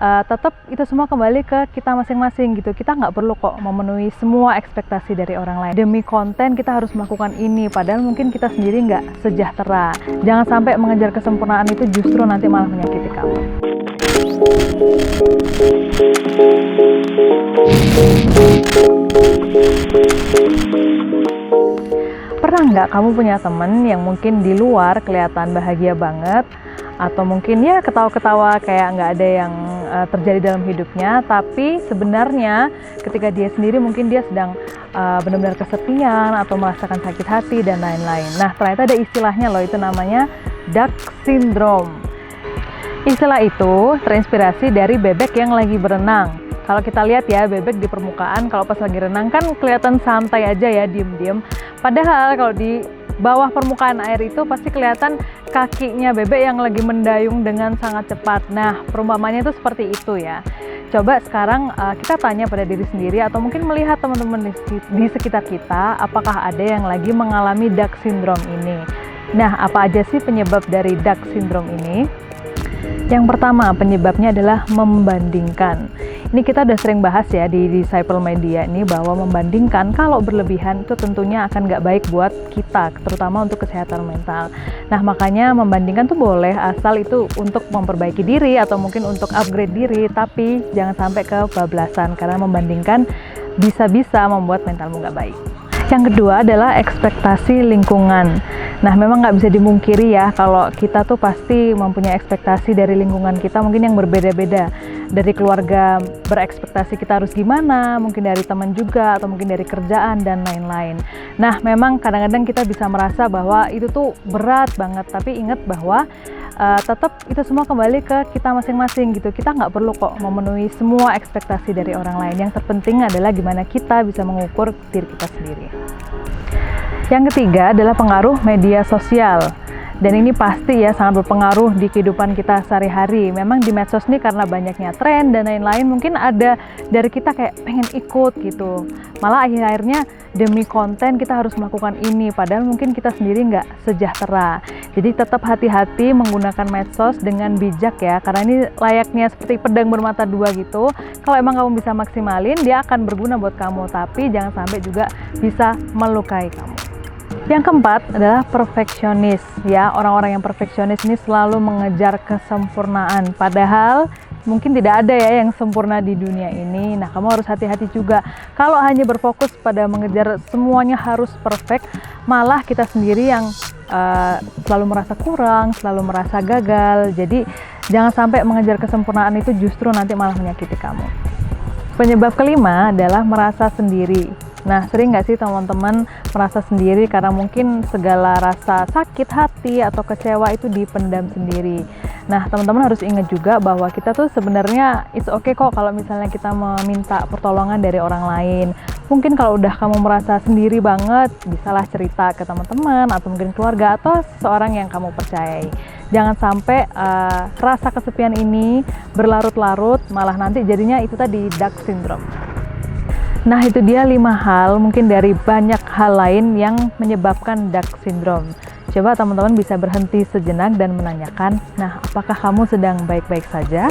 tetap itu semua kembali ke kita masing-masing gitu. Kita nggak perlu kok memenuhi semua ekspektasi dari orang lain. Demi konten kita harus melakukan ini, padahal mungkin kita sendiri nggak sejahtera. Jangan sampai mengejar kesempurnaan itu justru nanti malah menyakiti kamu. Pernah nggak kamu punya temen yang mungkin di luar kelihatan bahagia banget, atau mungkin ya ketawa-ketawa kayak nggak ada yang terjadi dalam hidupnya, tapi sebenarnya ketika dia sendiri mungkin dia sedang benar-benar kesepian atau merasakan sakit hati dan lain-lain. Nah, ternyata ada istilahnya loh, itu namanya dark syndrome. Istilah itu terinspirasi dari bebek yang lagi berenang. Kalau kita lihat ya, bebek di permukaan kalau pas lagi renang kan kelihatan santai aja ya, diem-diem. Padahal kalau di bawah permukaan air itu pasti kelihatan kakinya bebek yang lagi mendayung dengan sangat cepat. Nah, perumpamannya itu seperti itu ya. Coba sekarang kita tanya pada diri sendiri atau mungkin melihat teman-teman di sekitar kita, apakah ada yang lagi mengalami dark syndrome ini. Nah, apa aja sih penyebab dari dark syndrome ini? Yang pertama, penyebabnya adalah membandingkan. Ini kita udah sering bahas ya di Disciple Media ini, bahwa membandingkan kalau berlebihan itu tentunya akan nggak baik buat kita, terutama untuk kesehatan mental. Nah, makanya membandingkan tuh boleh, asal itu untuk memperbaiki diri atau mungkin untuk upgrade diri, tapi jangan sampai kebablasan, karena membandingkan bisa-bisa membuat mentalmu nggak baik. Yang kedua adalah ekspektasi lingkungan. Nah, memang nggak bisa dimungkiri ya kalau kita tuh pasti mempunyai ekspektasi dari lingkungan kita mungkin yang berbeda-beda. Dari keluarga berekspektasi kita harus gimana, mungkin dari teman juga, atau mungkin dari kerjaan dan lain-lain. Nah, memang kadang-kadang kita bisa merasa bahwa itu tuh berat banget, tapi ingat bahwa tetap itu semua kembali ke kita masing-masing gitu. Kita nggak perlu kok memenuhi semua ekspektasi dari orang lain. Yang terpenting adalah gimana kita bisa mengukur diri kita sendiri. Yang ketiga adalah pengaruh media sosial. Dan ini pasti ya sangat berpengaruh di kehidupan kita sehari-hari. Memang di medsos nih karena banyaknya tren dan lain-lain, mungkin ada dari kita kayak pengen ikut gitu. Malah akhir-akhirnya demi konten kita harus melakukan ini, padahal mungkin kita sendiri nggak sejahtera. Jadi tetap hati-hati menggunakan medsos dengan bijak ya, karena ini layaknya seperti pedang bermata dua gitu. Kalau emang kamu bisa maksimalin, dia akan berguna buat kamu, tapi jangan sampai juga bisa melukai kamu. Yang keempat adalah perfeksionis ya. Orang-orang yang perfeksionis ini selalu mengejar kesempurnaan, padahal mungkin tidak ada ya yang sempurna di dunia ini. Nah, kamu harus hati-hati juga. Kalau hanya berfokus pada mengejar semuanya harus perfect, malah kita sendiri yang selalu merasa kurang, selalu merasa gagal. Jadi jangan sampai mengejar kesempurnaan itu justru nanti malah menyakiti kamu. Penyebab kelima adalah merasa sendiri. Nah, sering nggak sih teman-teman merasa sendiri karena mungkin segala rasa sakit hati atau kecewa itu dipendam sendiri. Nah, teman-teman harus ingat juga bahwa kita tuh sebenarnya it's okay kok kalau misalnya kita meminta pertolongan dari orang lain. Mungkin kalau udah kamu merasa sendiri banget, bisalah cerita ke teman-teman atau mungkin keluarga atau seseorang yang kamu percayai. Jangan sampai rasa kesepian ini berlarut-larut, malah nanti jadinya itu tadi dark syndrome. Nah, itu dia 5 hal mungkin dari banyak hal lain yang menyebabkan dark syndrome. Coba teman-teman bisa berhenti sejenak dan menanyakan, nah apakah kamu sedang baik-baik saja?